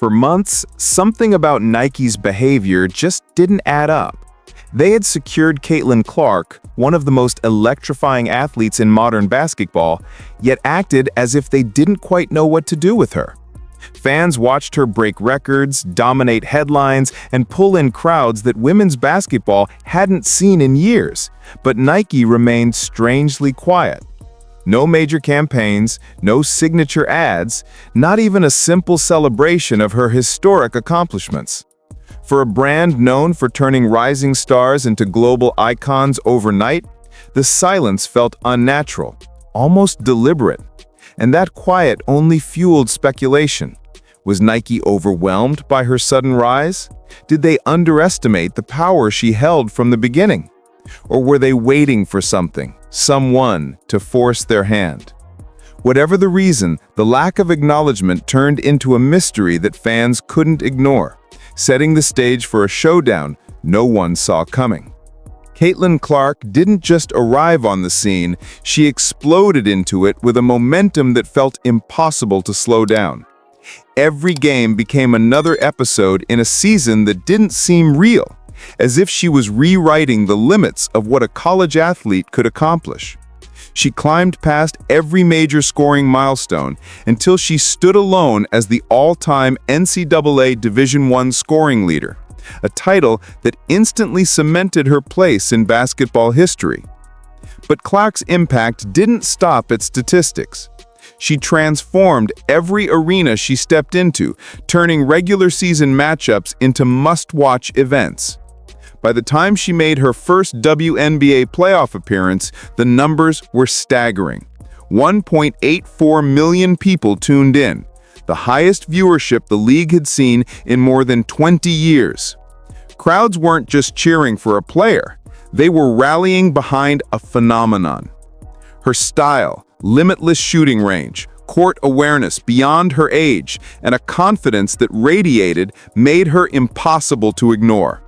For months, something about Nike's behavior just didn't add up. They had secured Caitlin Clark, one of the most electrifying athletes in modern basketball, yet acted as if they didn't quite know what to do with her. Fans watched her break records, dominate headlines, and pull in crowds that women's basketball hadn't seen in years, but Nike remained strangely quiet. No major campaigns, no signature ads, not even a simple celebration of her historic accomplishments. For a brand known for turning rising stars into global icons overnight, the silence felt unnatural, almost deliberate. And that quiet only fueled speculation. Was Nike overwhelmed by her sudden rise? Did they underestimate the power she held from the beginning? Or were they waiting for something, someone, to force their hand? Whatever the reason, the lack of acknowledgement turned into a mystery that fans couldn't ignore, setting the stage for a showdown no one saw coming. Caitlin Clark didn't just arrive on the scene, she exploded into it with a momentum that felt impossible to slow down. Every game became another episode in a season that didn't seem real, as if she was rewriting the limits of what a college athlete could accomplish. She climbed past every major scoring milestone until she stood alone as the all-time NCAA Division I scoring leader, a title that instantly cemented her place in basketball history. But Clark's impact didn't stop at statistics. She transformed every arena she stepped into, turning regular season matchups into must-watch events. By the time she made her first WNBA playoff appearance, the numbers were staggering. 1.84 million people tuned in, the highest viewership the league had seen in more than 20 years. Crowds weren't just cheering for a player, they were rallying behind a phenomenon. Her style, limitless shooting range, court awareness beyond her age, and a confidence that radiated made her impossible to ignore.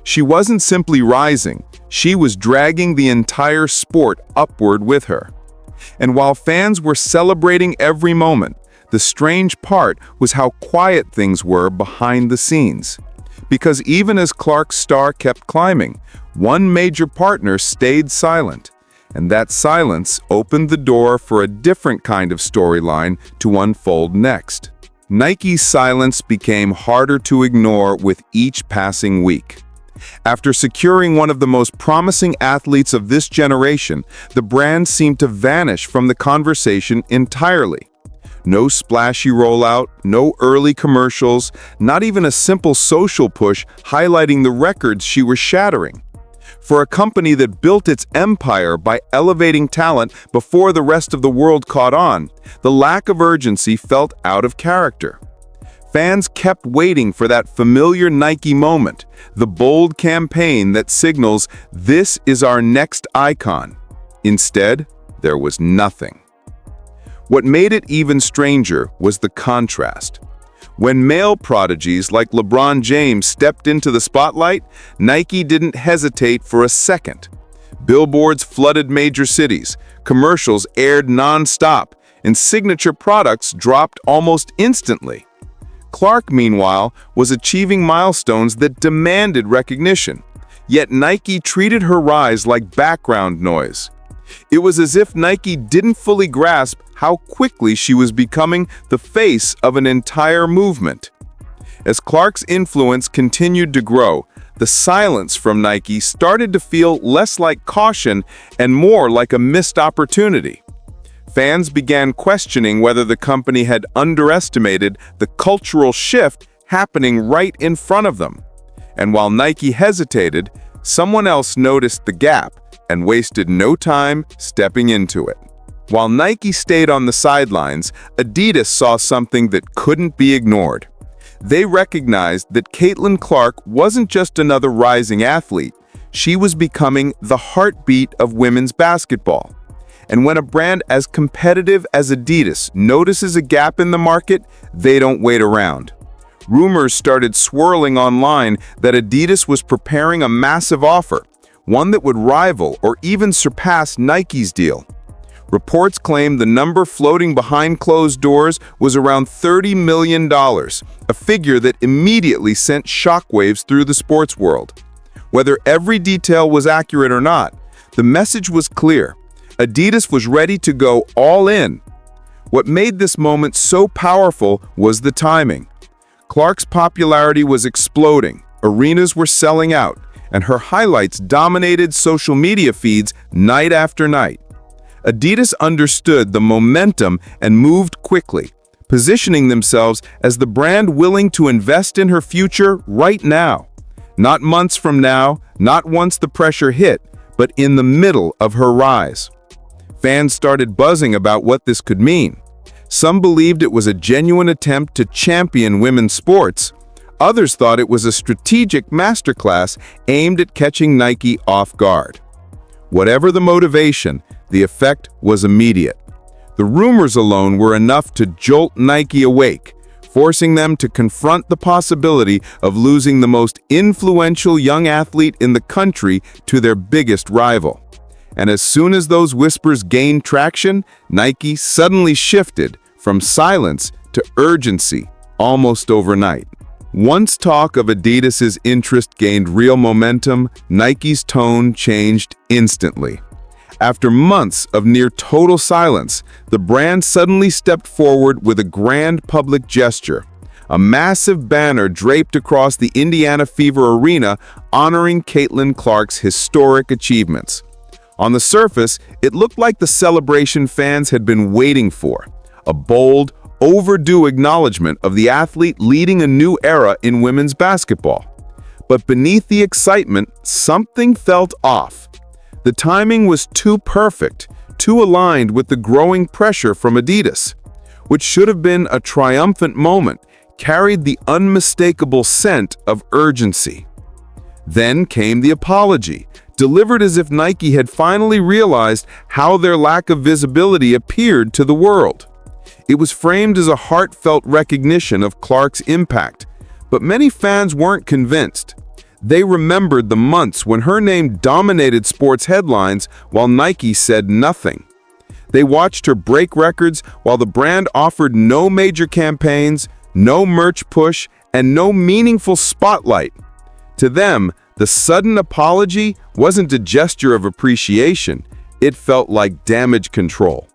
She wasn't simply rising, she was dragging the entire sport upward with her. And while fans were celebrating every moment, the strange part was how quiet things were behind the scenes. Because even as Clark's star kept climbing, one major partner stayed silent. And that silence opened the door for a different kind of storyline to unfold next. Nike's silence became harder to ignore with each passing week. After securing one of the most promising athletes of this generation, the brand seemed to vanish from the conversation entirely. No splashy rollout, no early commercials, not even a simple social push highlighting the records she was shattering. For a company that built its empire by elevating talent before the rest of the world caught on, the lack of urgency felt out of character. Fans kept waiting for that familiar Nike moment, the bold campaign that signals, "This is our next icon." Instead, there was nothing. What made it even stranger was the contrast. When male prodigies like LeBron James stepped into the spotlight, Nike didn't hesitate for a second. Billboards flooded major cities, commercials aired non-stop, and signature products dropped almost instantly. Clark, meanwhile, was achieving milestones that demanded recognition, yet Nike treated her rise like background noise. It was as if Nike didn't fully grasp how quickly she was becoming the face of an entire movement. As Clark's influence continued to grow, the silence from Nike started to feel less like caution and more like a missed opportunity. Fans began questioning whether the company had underestimated the cultural shift happening right in front of them. And while Nike hesitated, someone else noticed the gap and wasted no time stepping into it. While Nike stayed on the sidelines, Adidas saw something that couldn't be ignored. They recognized that Caitlin Clark wasn't just another rising athlete, she was becoming the heartbeat of women's basketball. And when a brand as competitive as Adidas notices a gap in the market, they don't wait around. Rumors started swirling online that Adidas was preparing a massive offer, one that would rival or even surpass Nike's deal. Reports claim the number floating behind closed doors was around $30 million, a figure that immediately sent shockwaves through the sports world. Whether every detail was accurate or not, the message was clear. Adidas was ready to go all in. What made this moment so powerful was the timing. Clark's popularity was exploding, arenas were selling out, and her highlights dominated social media feeds night after night. Adidas understood the momentum and moved quickly, positioning themselves as the brand willing to invest in her future right now. Not months from now, not once the pressure hit, but in the middle of her rise. Fans started buzzing about what this could mean. Some believed it was a genuine attempt to champion women's sports. Others thought it was a strategic masterclass aimed at catching Nike off guard. Whatever the motivation, the effect was immediate. The rumors alone were enough to jolt Nike awake, forcing them to confront the possibility of losing the most influential young athlete in the country to their biggest rival. And as soon as those whispers gained traction, Nike suddenly shifted from silence to urgency almost overnight. Once talk of Adidas's interest gained real momentum, Nike's tone changed instantly. After months of near total silence, the brand suddenly stepped forward with a grand public gesture. A massive banner draped across the Indiana Fever Arena honoring Caitlin Clark's historic achievements. On the surface, it looked like the celebration fans had been waiting for, a bold, overdue acknowledgement of the athlete leading a new era in women's basketball. But beneath the excitement, something felt off. The timing was too perfect, too aligned with the growing pressure from Adidas. Which should have been a triumphant moment, carried the unmistakable scent of urgency. Then came the apology, delivered as if Nike had finally realized how their lack of visibility appeared to the world. It was framed as a heartfelt recognition of Clark's impact, but many fans weren't convinced. They remembered the months when her name dominated sports headlines while Nike said nothing. They watched her break records while the brand offered no major campaigns, no merch push, and no meaningful spotlight. To them, the sudden apology wasn't a gesture of appreciation, it felt like damage control.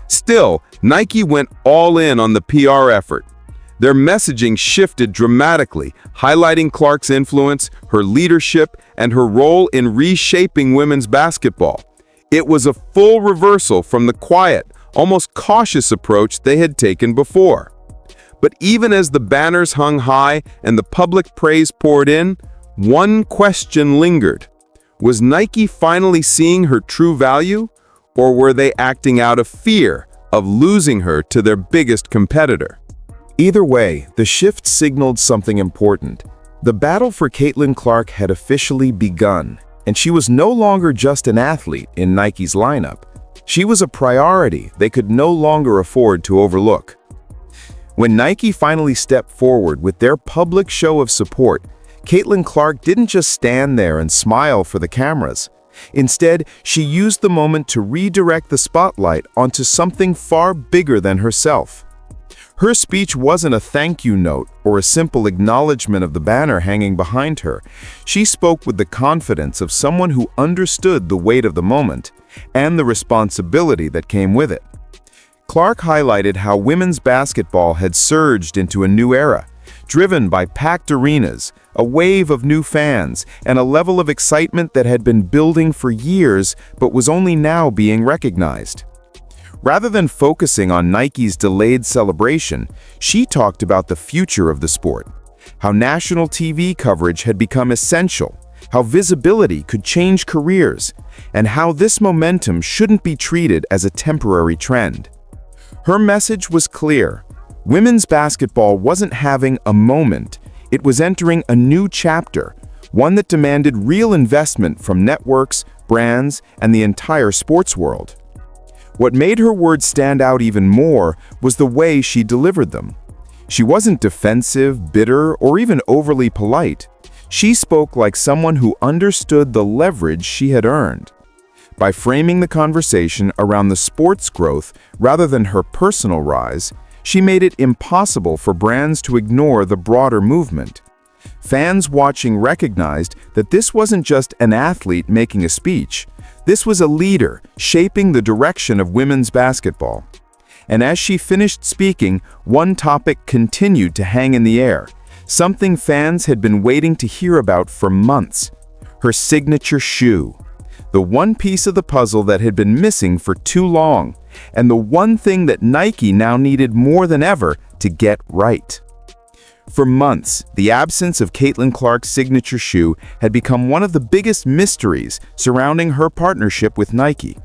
Still, Nike went all in on the PR effort. Their messaging shifted dramatically, highlighting Clark's influence, her leadership, and her role in reshaping women's basketball. It was a full reversal from the quiet, almost cautious approach they had taken before. But even as the banners hung high and the public praise poured in, one question lingered. Was Nike finally seeing her true value, or were they acting out of fear of losing her to their biggest competitor? Either way, the shift signaled something important. The battle for Caitlin Clark had officially begun, and she was no longer just an athlete in Nike's lineup. She was a priority they could no longer afford to overlook. When Nike finally stepped forward with their public show of support, Caitlin Clark didn't just stand there and smile for the cameras. Instead, she used the moment to redirect the spotlight onto something far bigger than herself. Her speech wasn't a thank you note or a simple acknowledgement of the banner hanging behind her. She spoke with the confidence of someone who understood the weight of the moment and the responsibility that came with it. Clark highlighted how women's basketball had surged into a new era, driven by packed arenas, a wave of new fans, and a level of excitement that had been building for years but was only now being recognized. Rather than focusing on Nike's delayed celebration, she talked about the future of the sport, how national TV coverage had become essential, how visibility could change careers, and how this momentum shouldn't be treated as a temporary trend. Her message was clear. Women's basketball wasn't having a moment, it was entering a new chapter, one that demanded real investment from networks, brands, and the entire sports world. What made her words stand out even more was the way she delivered them. She wasn't defensive, bitter, or even overly polite. She spoke like someone who understood the leverage she had earned. By framing the conversation around the sport's growth rather than her personal rise, she made it impossible for brands to ignore the broader movement. Fans watching recognized that this wasn't just an athlete making a speech. This was a leader shaping the direction of women's basketball. And as she finished speaking, one topic continued to hang in the air, something fans had been waiting to hear about for months: her signature shoe. The one piece of the puzzle that had been missing for too long, and the one thing that Nike now needed more than ever to get right. For months, the absence of Caitlin Clark's signature shoe had become one of the biggest mysteries surrounding her partnership with Nike.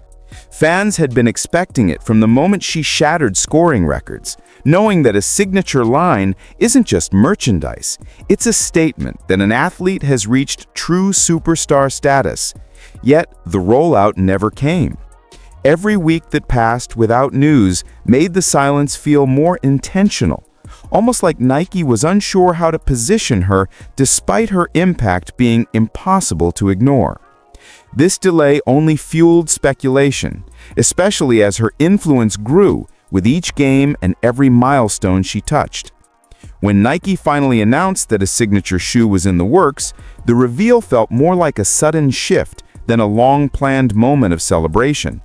Fans had been expecting it from the moment she shattered scoring records, knowing that a signature line isn't just merchandise. It's a statement that an athlete has reached true superstar status. Yet, the rollout never came. Every week that passed without news made the silence feel more intentional, almost like Nike was unsure how to position her despite her impact being impossible to ignore. This delay only fueled speculation, especially as her influence grew with each game and every milestone she touched. When Nike finally announced that a signature shoe was in the works, the reveal felt more like a sudden shift than a long-planned moment of celebration.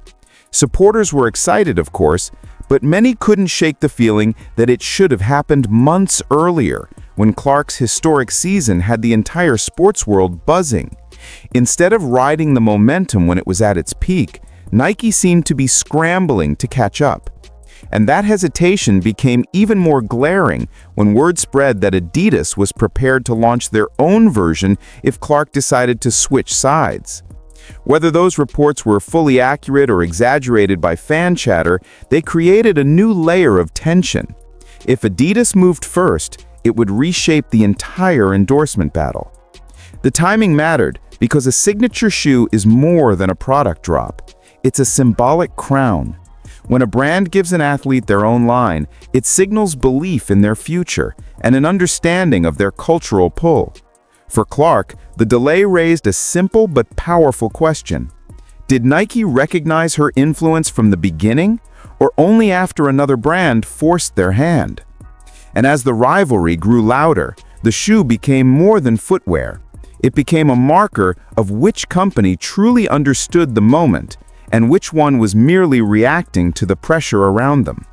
Supporters were excited, of course, but many couldn't shake the feeling that it should have happened months earlier, when Clark's historic season had the entire sports world buzzing. Instead of riding the momentum when it was at its peak, Nike seemed to be scrambling to catch up. And that hesitation became even more glaring when word spread that Adidas was prepared to launch their own version if Clark decided to switch sides. Whether those reports were fully accurate or exaggerated by fan chatter, they created a new layer of tension. If Adidas moved first, it would reshape the entire endorsement battle. The timing mattered because a signature shoe is more than a product drop. It's a symbolic crown. When a brand gives an athlete their own line, it signals belief in their future and an understanding of their cultural pull. For Clark, the delay raised a simple but powerful question. Did Nike recognize her influence from the beginning, or only after another brand forced their hand? And as the rivalry grew louder, the shoe became more than footwear. It became a marker of which company truly understood the moment and which one was merely reacting to the pressure around them.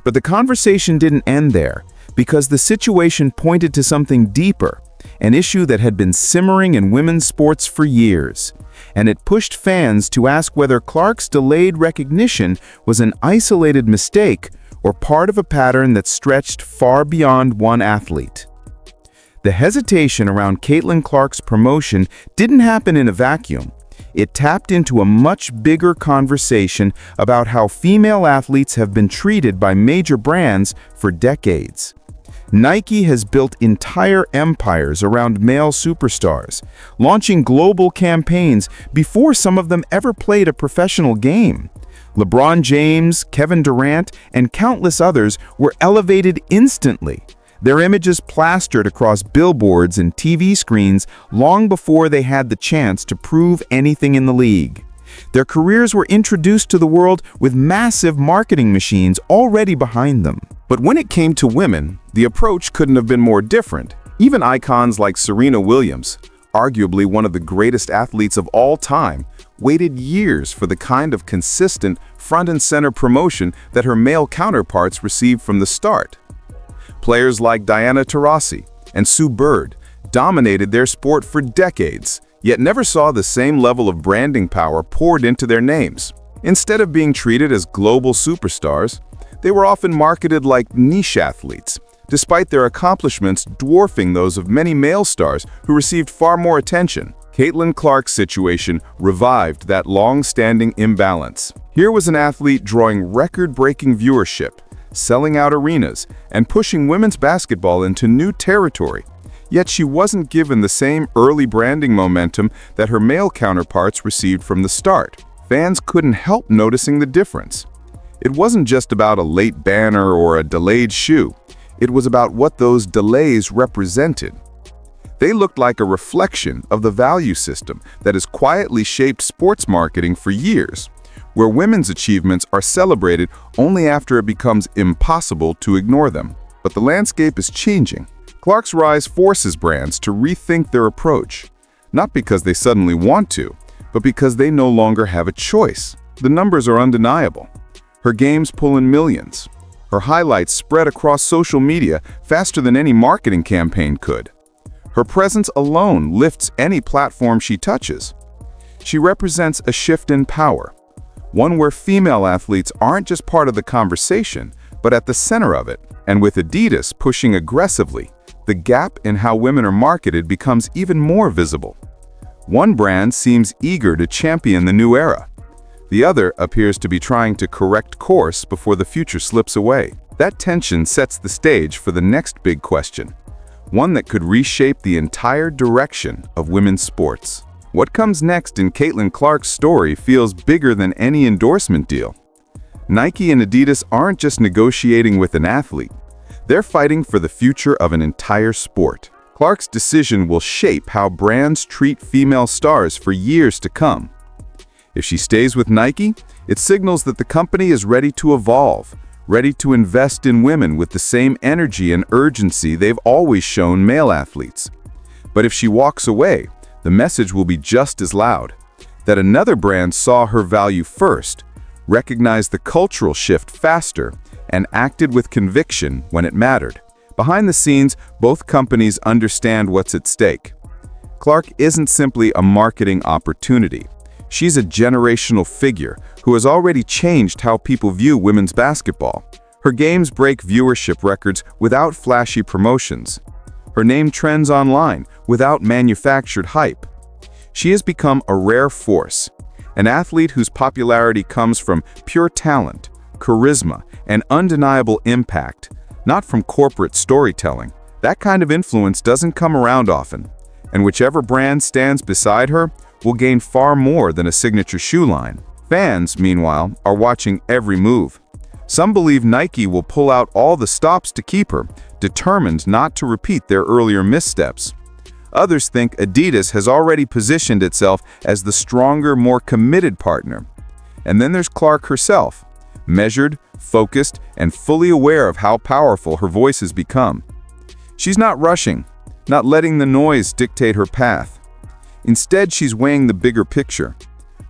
But the conversation didn't end there, because the situation pointed to something deeper, an issue that had been simmering in women's sports for years. And it pushed fans to ask whether Clark's delayed recognition was an isolated mistake or part of a pattern that stretched far beyond one athlete. The hesitation around Caitlin Clark's promotion didn't happen in a vacuum. It tapped into a much bigger conversation about how female athletes have been treated by major brands for decades. Nike has built entire empires around male superstars, launching global campaigns before some of them ever played a professional game. LeBron James, Kevin Durant, and countless others were elevated instantly, their images plastered across billboards and TV screens long before they had the chance to prove anything in the league. Their careers were introduced to the world with massive marketing machines already behind them. But when it came to women, the approach couldn't have been more different. Even icons like Serena Williams, arguably one of the greatest athletes of all time, waited years for the kind of consistent front-and-center promotion that her male counterparts received from the start. Players like Diana Taurasi and Sue Bird dominated their sport for decades, yet never saw the same level of branding power poured into their names. Instead of being treated as global superstars, they were often marketed like niche athletes, despite their accomplishments dwarfing those of many male stars who received far more attention. Caitlin Clark's situation revived that long-standing imbalance. Here was an athlete drawing record-breaking viewership, selling out arenas, and pushing women's basketball into new territory. Yet she wasn't given the same early branding momentum that her male counterparts received from the start. Fans couldn't help noticing the difference. It wasn't just about a late banner or a delayed shoe. It was about what those delays represented. They looked like a reflection of the value system that has quietly shaped sports marketing for years, where women's achievements are celebrated only after it becomes impossible to ignore them. But the landscape is changing. Clark's rise forces brands to rethink their approach, not because they suddenly want to, but because they no longer have a choice. The numbers are undeniable. Her games pull in millions. Her highlights spread across social media faster than any marketing campaign could. Her presence alone lifts any platform she touches. She represents a shift in power, one where female athletes aren't just part of the conversation, but at the center of it. And with Adidas pushing aggressively, the gap in how women are marketed becomes even more visible. One brand seems eager to champion the new era. The other appears to be trying to correct course before the future slips away. That tension sets the stage for the next big question, one that could reshape the entire direction of women's sports. What comes next in Caitlin Clark's story feels bigger than any endorsement deal. Nike and Adidas aren't just negotiating with an athlete. They're fighting for the future of an entire sport. Clark's decision will shape how brands treat female stars for years to come. If she stays with Nike, it signals that the company is ready to evolve, ready to invest in women with the same energy and urgency they've always shown male athletes. But if she walks away, the message will be just as loud, that another brand saw her value first, recognized the cultural shift faster, and acted with conviction when it mattered. Behind the scenes, both companies understand what's at stake. Clark isn't simply a marketing opportunity. She's a generational figure who has already changed how people view women's basketball. Her games break viewership records without flashy promotions. Her name trends online without manufactured hype. She has become a rare force, an athlete whose popularity comes from pure talent, charisma, and undeniable impact, not from corporate storytelling. That kind of influence doesn't come around often, and whichever brand stands beside her will gain far more than a signature shoe line. Fans, meanwhile, are watching every move. Some believe Nike will pull out all the stops to keep her, determined not to repeat their earlier missteps. Others think Adidas has already positioned itself as the stronger, more committed partner. And then there's Clark herself, measured, focused, and fully aware of how powerful her voice has become. She's not rushing, not letting the noise dictate her path. Instead, she's weighing the bigger picture.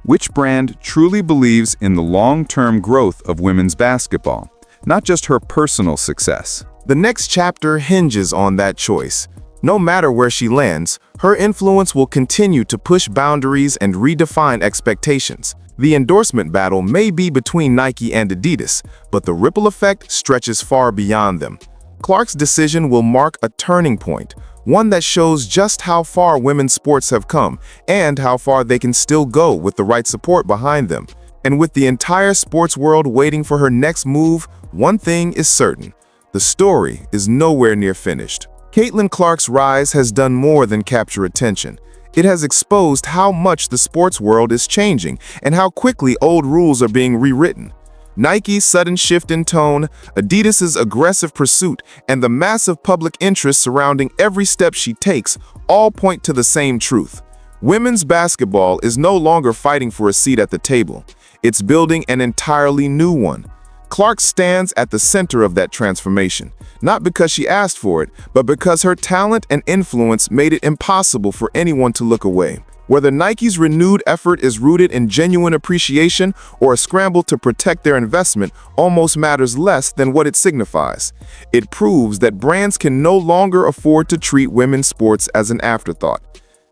Which brand truly believes in the long-term growth of women's basketball, not just her personal success? The next chapter hinges on that choice. No matter where she lands, her influence will continue to push boundaries and redefine expectations. The endorsement battle may be between Nike and Adidas, but the ripple effect stretches far beyond them. Clark's decision will mark a turning point, one that shows just how far women's sports have come and how far they can still go with the right support behind them. And with the entire sports world waiting for her next move, one thing is certain: the story is nowhere near finished. Caitlin Clark's rise has done more than capture attention. It has exposed how much the sports world is changing and how quickly old rules are being rewritten. Nike's sudden shift in tone, Adidas's aggressive pursuit, and the massive public interest surrounding every step she takes all point to the same truth. Women's basketball is no longer fighting for a seat at the table. It's building an entirely new one. Clark stands at the center of that transformation, not because she asked for it, but because her talent and influence made it impossible for anyone to look away. Whether Nike's renewed effort is rooted in genuine appreciation or a scramble to protect their investment almost matters less than what it signifies. It proves that brands can no longer afford to treat women's sports as an afterthought.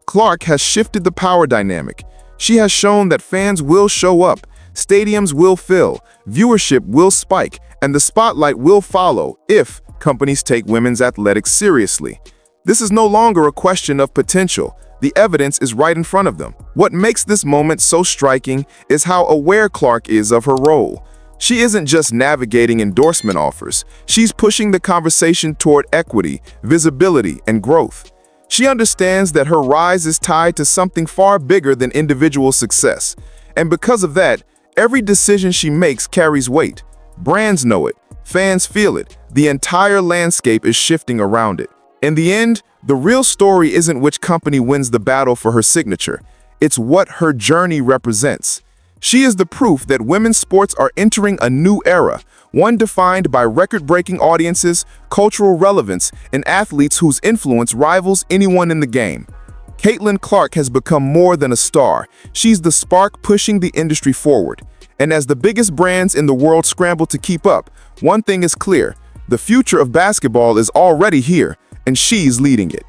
Clark has shifted the power dynamic. She has shown that fans will show up, stadiums will fill, viewership will spike, and the spotlight will follow if companies take women's athletics seriously. This is no longer a question of potential. The evidence is right in front of them. What makes this moment so striking is how aware Clark is of her role. She isn't just navigating endorsement offers. She's pushing the conversation toward equity, visibility, and growth. She understands that her rise is tied to something far bigger than individual success. And because of that, every decision she makes carries weight. Brands know it. Fans feel it. The entire landscape is shifting around it. In the end, the real story isn't which company wins the battle for her signature. It's what her journey represents. She is the proof that women's sports are entering a new era, one defined by record-breaking audiences, cultural relevance, and athletes whose influence rivals anyone in the game. Caitlin Clark has become more than a star. She's the spark pushing the industry forward. And as the biggest brands in the world scramble to keep up, one thing is clear: the future of basketball is already here, and she's leading it.